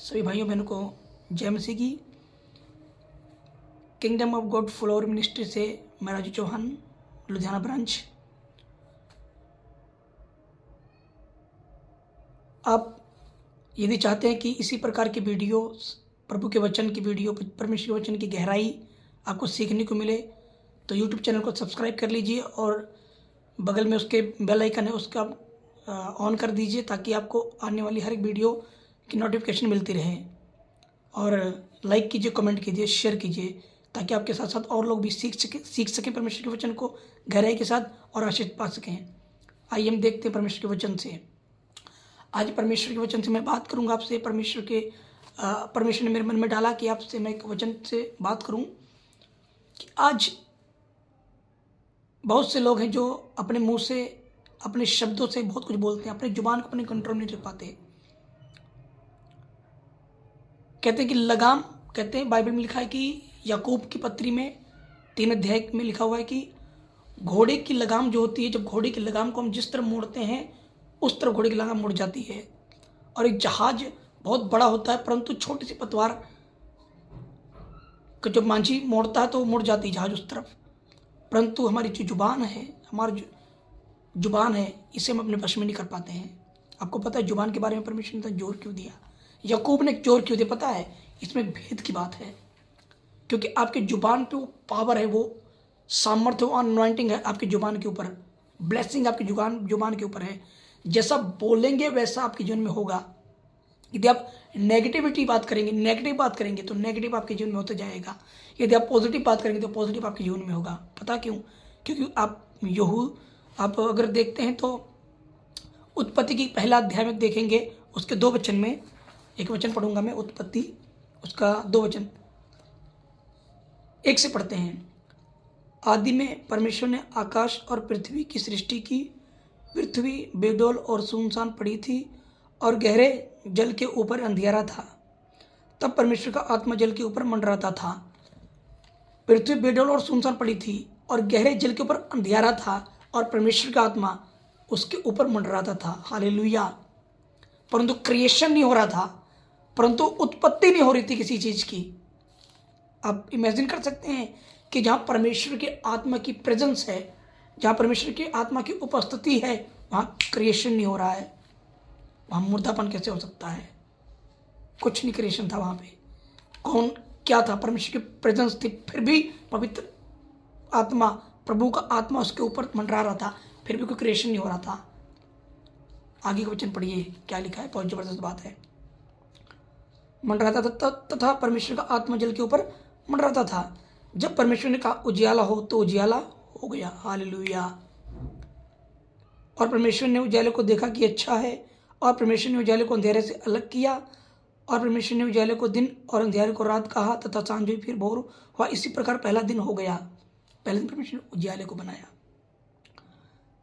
सभी भाइयों बहनों को जय मसीह की। Kingdom of God floor ministry से मैं राजू चौहान, लुधियाना ब्रांच। आप यदि चाहते हैं कि इसी प्रकार की वीडियो, प्रभु के वचन की वीडियो, परमेश्वर के वचन की गहराई आपको सीखने को मिले, तो यूट्यूब चैनल को सब्सक्राइब कर लीजिए और बगल में उसके बेल आइकन है, उसका ऑन कर दीजिए ताकि आपको आने वाली हर एक वीडियो की नोटिफिकेशन मिलती रहे। और लाइक कीजिए, कमेंट कीजिए, शेयर कीजिए ताकि आपके साथ साथ और लोग भी सीख सकें परमेश्वर के वचन को गहराई के साथ और आशीष पा सकें। आइए हम देखते हैं परमेश्वर के वचन से। आज परमेश्वर के वचन से मैं बात करूंगा आपसे। परमेश्वर ने मेरे मन में डाला कि आपसे मैं एक वचन से बात करूं कि आज बहुत से लोग हैं जो अपने मुंह से, अपने शब्दों से बहुत कुछ बोलते हैं, अपनी जुबान को अपने कंट्रोल नहीं कर पाते। कहते हैं कि लगाम, कहते हैं बाइबल में लिखा है कि याकूब की पत्री में 3 अध्याय में लिखा हुआ है कि घोड़े की लगाम जो होती है, जब घोड़े की लगाम को हम जिस तरफ मोड़ते हैं उस तरफ घोड़े की लगाम मुड़ जाती है। और एक जहाज बहुत बड़ा होता है परंतु छोटी सी पतवार का जब मांझी मोड़ता है तो मुड़ जाती है जहाज उस तरफ। परंतु हमारी जो जुबान है, हमारी जो जुबान है, इसे हम अपने वश में नहीं कर पाते हैं। आपको पता है जुबान के बारे में परमेश्वर ने जोर क्यों दिया, याकूब ने जोर क्यों दिया? पता है, इसमें एक भेद की बात है। क्योंकि आपके जुबान पे वो पावर है, वो सामर्थ्य, वो अनॉइंटिंग है आपकी जुबान के ऊपर, ब्लेसिंग आपकी जुबान के ऊपर है। जैसा बोलेंगे वैसा आपके जीवन में होगा। यदि आप नेगेटिव बात करेंगे तो नेगेटिव आपके जीवन में होता जाएगा। यदि आप पॉजिटिव बात करेंगे तो पॉजिटिव आपके जीवन में होगा। पता क्यों? क्योंकि आप अगर देखते हैं तो उत्पत्ति की पहला अध्याय में देखेंगे, उसके 2 वचन में, एक वचन पढ़ूंगा मैं, उत्पत्ति उसका 2 वचन 1 से पढ़ते हैं। आदि में परमेश्वर ने आकाश और पृथ्वी की सृष्टि की। पृथ्वी बेडौल और सुनसान पड़ी थी और गहरे जल के ऊपर अंधियारा था। तब परमेश्वर का आत्मा जल के ऊपर मंडराता था। पृथ्वी बेडौल और सुनसान पड़ी थी और गहरे जल के ऊपर अंधियारा था और परमेश्वर का आत्मा उसके ऊपर मंडराता था। हालेलुया। परंतु क्रिएशन नहीं हो रहा था, परंतु उत्पत्ति नहीं हो रही थी किसी चीज की। आप इमेजिन कर सकते हैं कि जहाँ परमेश्वर के आत्मा की प्रेजेंस है, जहाँ परमेश्वर की आत्मा की उपस्थिति है, वहाँ क्रिएशन नहीं हो रहा है। वहाँ मुर्दापन कैसे हो सकता है? कुछ नहीं क्रिएशन था वहाँ पे। कौन क्या था? परमेश्वर की प्रेजेंस थी, फिर भी पवित्र आत्मा, प्रभु का आत्मा उसके ऊपर मंडरा रहा था, फिर भी कोई क्रिएशन नहीं हो रहा था। आगे का वचन पढ़िए, क्या लिखा है, बहुत जबरदस्त बात है। मंडराता था तथा परमेश्वर का आत्मा जल के ऊपर मंडराता था। जब परमेश्वर ने कहा उजियाला हो तो उजियाला हो गया। हालेलुया। और परमेश्वर ने उजाले को देखा कि अच्छा है, और परमेश्वर ने उजाले को अंधेरे से अलग किया, और परमेश्वर ने उजाले को दिन और अंधेरे को रात कहा, तथा सांझ हुई फिर भोर हुआ। इसी प्रकार पहला दिन हो गया। पहले दिन परमेश्वर ने उजाले को बनाया।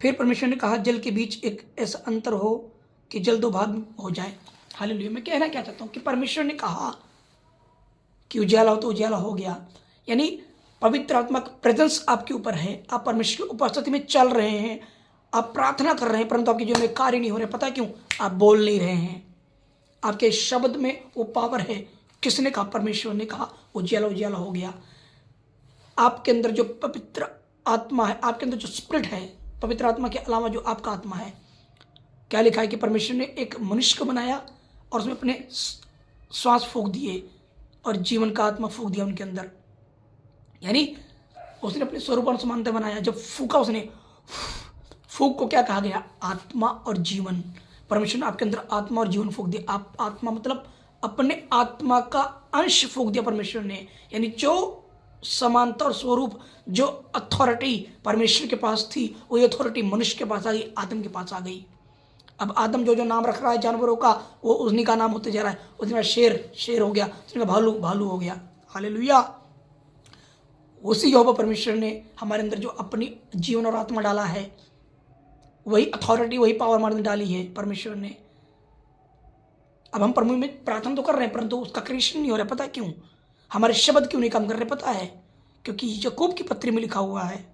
फिर परमेश्वर ने कहा जल के बीच एक ऐसा अंतर हो कि जल 2 भाग हो जाए। हालेलुया। मैं कहना क्या चाहता हूँ कि परमेश्वर ने कहा कि उजाला हो तो उजाला हो गया। यानी पवित्र आत्मा का प्रेजेंस आपके ऊपर है, आप परमेश्वर की उपस्थिति में चल रहे हैं, आप प्रार्थना कर रहे हैं, परंतु आपके जीवन में कार्य नहीं हो रहे। पता क्यों? आप बोल नहीं रहे हैं। आपके शब्द में वो पावर है। किसने कहा? परमेश्वर ने कहा उजियाला उजियाला हो गया। आपके अंदर जो पवित्र आत्मा है, आपके अंदर जो स्पिरिट है, पवित्र आत्मा के अलावा जो आपका आत्मा है, क्या लिखा है कि परमेश्वर ने एक मनुष्य को बनाया और उसमें अपने श्वास फूंक दिए और जीवन का आत्मा फूंक दिया उनके अंदर। यानी उसने अपने स्वरूप और समानता बनाया। जब फूका उसने, फूक को क्या कहा गया? आत्मा और जीवन। परमेश्वर ने आपके अंदर आत्मा और जीवन फूंक दिया। आप आत्मा मतलब अपने आत्मा का अंश फूंक दिया परमेश्वर ने। यानी जो समानता और स्वरूप, जो अथॉरिटी परमेश्वर के पास थी, वही अथॉरिटी मनुष्य के पास आ गई, आदम के पास आ गई। अब आदम जो नाम रख रहा है जानवरों का, वो उन्हीं का नाम होते जा रहा है। उसने कहा शेर हो गया, उसने कहा भालू हो गया। हालेलुया। उसी यहोवा परमेश्वर ने हमारे अंदर जो अपनी जीवन और आत्मा डाला है, वही अथॉरिटी, वही पावर हमारे अंदर डाली है परमेश्वर ने। अब हम प्रभु में प्रार्थना तो कर रहे हैं परंतु उसका क्रिएशन नहीं हो रहा। पता क्यों? हमारे शब्द क्यों नहीं काम कर रहे? पता है, क्योंकि याकूब की पत्री में लिखा हुआ है,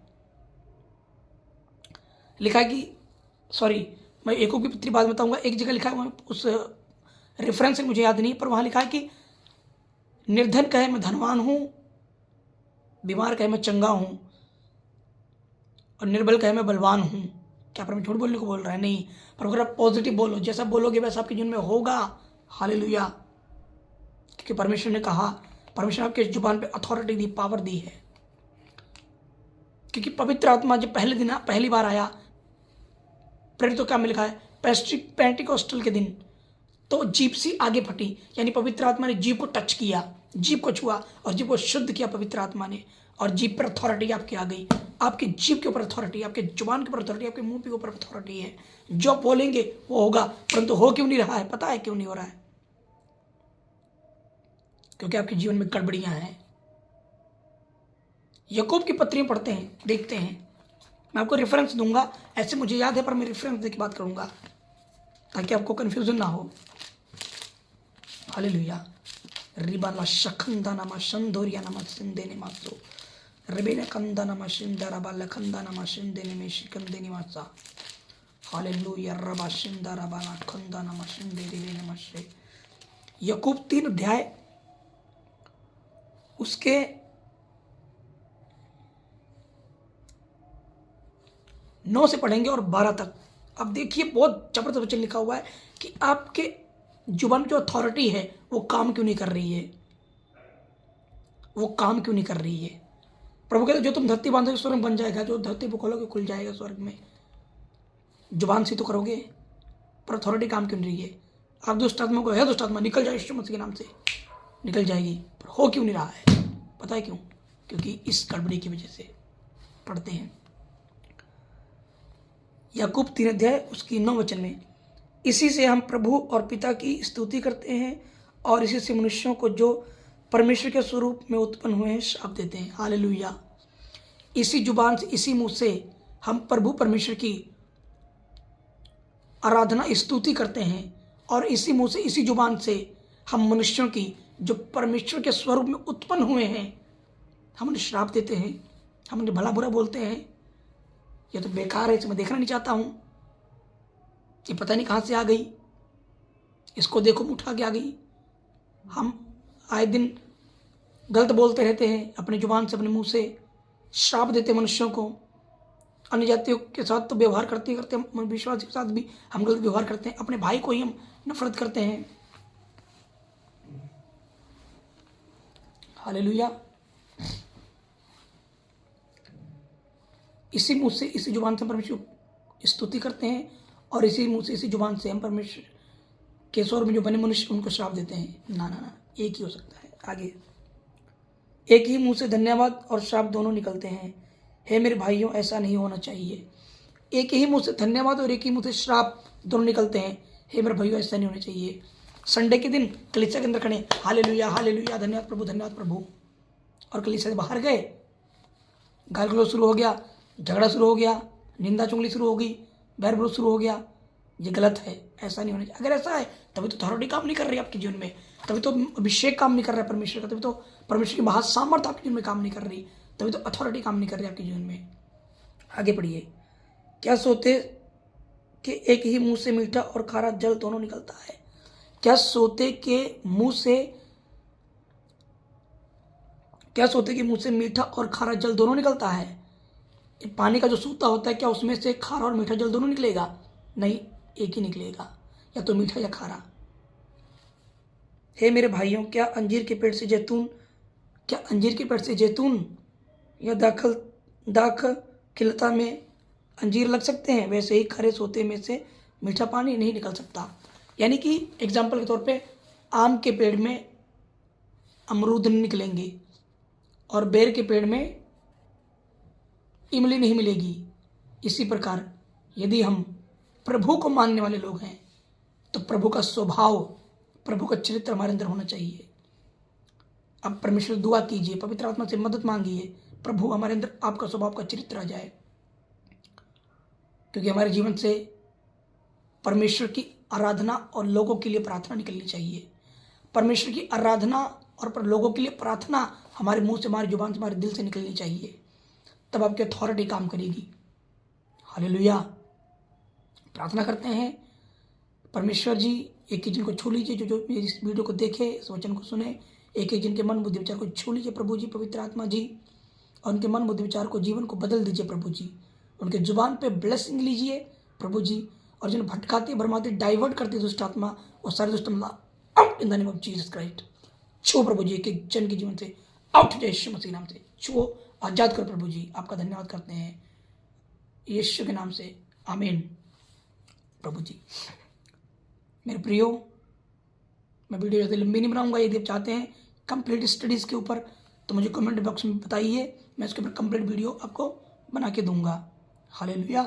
मैं याकूब की पत्री बाद बताऊंगा। एक जगह लिखा हुआ, उस रेफरेंस मुझे याद नहीं, पर वहाँ लिखा है कि निर्धन कहे मैं धनवान हूँ, बीमार कहे मैं चंगा हूँ, और निर्बल कहे मैं बलवान हूँ। क्या पर मैं झूठ बोलने को बोल रहा है? नहीं, पर अगर आप पॉजिटिव बोलो, जैसा बोलोगे वैसा आपके जीवन में होगा। हालेलुया। क्योंकि परमेश्वर ने कहा, परमेश्वर ने आपके जुबान पे अथॉरिटी दी, पावर दी है। क्योंकि पवित्र आत्मा जब पहली बार आया, प्रेरितों क्या में लिखा है, पेंटिकॉस्टल के दिन, तो जीभ सी आगे फटी, यानी पवित्र आत्मा ने जीभ को टच किया, जीभ को छुआ और जीभ को शुद्ध किया पवित्र आत्मा ने, और जीभ पर अथॉरिटी आपकी आ गई। आपके जीभ के ऊपर अथॉरिटी, आपके जुबान के ऊपर अथॉरिटी, आपके मुंह के ऊपर अथॉरिटी है। जो बोलेंगे वो होगा, परंतु हो क्यों नहीं रहा है? पता है क्यों नहीं हो रहा है? क्योंकि आपके जीवन में गड़बड़ियां हैं। याकूब की पत्रियां पढ़ते हैं, देखते हैं, मैं आपको रेफरेंस दूंगा, ऐसे मुझे याद है पर मैं रेफरेंस देके बात करूंगा ताकि आपको कंफ्यूजन ना हो। हालेलुया। रिबाला शखंदा नमा शंदोरिया नमा सिंदे ने मासो रिबेने कंदा नमा शिंदा बाला खंदा नमा शिंदे ने में शिकंदे ने मासा। हालेलुया। रबा शिंदा बाला खंदा नमा शिंदे रिबेने मशे। याकूब 3 अध्याय उसके 9 से पढ़ेंगे और 12 तक। अब देखिए बहुत जबरदस्त वचन लिखा हुआ है कि आपके जुबान की जो अथॉरिटी है वो काम क्यों नहीं कर रही है, वो काम क्यों नहीं कर रही है। प्रभु कहते जो तुम धरती बांधोगे स्वर्ग बन जाएगा, जो धरती को खोलोगे खुल जाएगा स्वर्ग में। जुबान से तो करोगे, पर अथॉरिटी काम क्यों नहीं रही है। आप दुष्ट आत्मा को, है दुष्ट आत्मा निकल जाए यीशु मसीह के नाम से, निकल जाएगी, पर हो क्यों नहीं रहा है? पता है क्यों? क्योंकि इस गड़बड़ी की वजह से। पढ़ते हैं याकूब 3 अध्याय उसकी 9 वचन में, इसी से हम प्रभु और पिता की स्तुति करते हैं और इसी से मनुष्यों को जो परमेश्वर के स्वरूप में उत्पन्न हुए हैं श्राप देते हैं। हालेलुया। इसी जुबान से, इसी मुंह से हम प्रभु परमेश्वर की आराधना स्तुति करते हैं और इसी मुंह से, इसी जुबान से हम मनुष्यों की जो परमेश्वर के स्वरूप में उत्पन्न हुए हैं हम उन्हें श्राप देते हैं, हम उन्हें भला बुरा बोलते हैं। ये तो बेकार है, इसे मैं देखना नहीं चाहता हूं, ये पता नहीं कहां से आ गई, इसको देखो उठा के आ गई। हम आए दिन गलत बोलते रहते हैं, अपने जुबान से, अपने मुंह से श्राप देते मनुष्यों को। अन्य जातियों के साथ तो व्यवहार करते करते हम विश्वासी के साथ भी हम गलत व्यवहार करते हैं, अपने भाई को ही हम नफरत करते हैं। हालेलुया। इसी मुंह से, इसी जुबान से परमेश्वर की स्तुति करते हैं और इसी मुंह से, इसी जुबान से हम परमेश्वर के स्वर में जो बने मनुष्य उनको श्राप देते हैं। ना ना ना, एक ही हो सकता है। आगे, एक ही मुंह से धन्यवाद और श्राप दोनों निकलते हैं। हे मेरे भाइयों, ऐसा नहीं होना चाहिए। एक ही मुंह से धन्यवाद और एक ही मुंह से श्राप दोनों निकलते हैं। हे मेरे भाइयों, ऐसा नहीं होना चाहिए। संडे के दिन कलीसिया के अंदर खड़े, हालेलुया हालेलुया, धन्यवाद प्रभु, धन्यवाद प्रभु, और कलीसिया से बाहर गए, गाल गलौज शुरू हो गया, झगड़ा शुरू हो गया, निंदा चुगली शुरू हो गई, बैर विरोध शुरू हो गया। ये गलत है, ऐसा नहीं होना चाहिए। अगर ऐसा है तभी तो अथॉरिटी काम नहीं कर रही आपके जीवन में, तभी तो अभिषेक काम नहीं कर रहा है परमेश्वर का, तभी तो परमेश्वर की महासामर्थ आपके जीवन में काम नहीं कर रही, तभी तो अथॉरिटी काम नहीं कर रही आपके जीवन में। आगे पढ़िए। क्या सोते कि एक ही मुंह से मीठा और खारा जल दोनों निकलता है? क्या सोते के मुंह से मीठा और खारा जल दोनों निकलता है? पानी का जो सूता होता है, क्या उसमें से खारा और मीठा जल दोनों निकलेगा? नहीं, एक ही निकलेगा, या तो मीठा या खारा। हे मेरे भाइयों, क्या अंजीर के पेड़ से जैतून या दाख खिलता में अंजीर लग सकते हैं? वैसे ही खरे सोते में से मीठा पानी नहीं निकल सकता। यानी कि एग्जाम्पल के तौर पे आम के पेड़ में अमरूद नहीं निकलेंगे और बेर के पेड़ में इमली नहीं मिलेगी। इसी प्रकार यदि हम प्रभु को मानने वाले लोग हैं तो प्रभु का स्वभाव, प्रभु का चरित्र हमारे अंदर होना चाहिए। अब परमेश्वर दुआ कीजिए, पवित्र आत्मा से मदद मांगिए, प्रभु हमारे अंदर आपका स्वभाव का चरित्र आ जाए, क्योंकि हमारे जीवन से परमेश्वर की आराधना और लोगों के लिए प्रार्थना निकलनी चाहिए। परमेश्वर की आराधना और लोगों के लिए प्रार्थना हमारे मुंह से, हमारी जुबान से, हमारे दिल से निकलनी चाहिए, तब आपकी अथॉरिटी काम करेगी। हालेलुया। प्रार्थना करते हैं, परमेश्वर जी एक एक जन को छू लीजिए, जो मेरी इस वीडियो को देखे, इस वचन को सुने। एक एक जन के मन बुद्धि विचार को छू लीजिए प्रभु जी, पवित्र आत्मा जी, और उनके मन बुद्धि विचार को, जीवन को बदल दीजिए प्रभु जी। उनके जुबान पे ब्लेसिंग लीजिए प्रभु जी, और जिन भटकाती भरमाती डाइवर्ट करती दुष्ट आत्मा, और सारे दुष्ट out in the name of Jesus Christ. छो प्रभु जी, एक एक जन के जीवन से आउट हो जाए यीशु मसीह नाम से। छुओ, आजाद करो प्रभु जी। आपका धन्यवाद करते हैं यीशु के नाम से, आमीन प्रभु जी। मेरे प्रियो, मैं वीडियो ज़्यादा लंबी नहीं बनाऊंगा। यदि आप चाहते हैं कंप्लीट स्टडीज़ के ऊपर तो मुझे कमेंट बॉक्स में बताइए, मैं इसके ऊपर कंप्लीट वीडियो आपको बना के दूंगा। हालेलुया।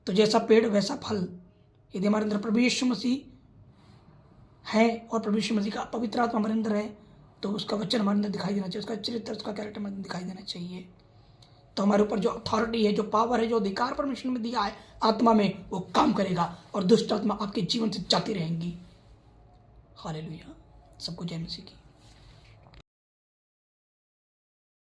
तो जैसा पेड़ वैसा फल, यदि हमारे अंदर प्रभु यीशु मसीह है और प्रभु यीशु मसीह का पवित्र आत्मा हमारे अंदर है, तो उसका वचन हमारे अंदर दिखाई देना चाहिए, उसका चरित्र, उसका कैरेक्टर हमारे अंदर दिखाई देना चाहिए। तो हमारे ऊपर जो अथॉरिटी है, जो पावर है, जो अधिकार परमेश्वर ने दिया है आत्मा में, वो काम करेगा और दुष्ट आत्मा आपके जीवन से जाती रहेंगी। हालेलुया। सबको जय मसीह की।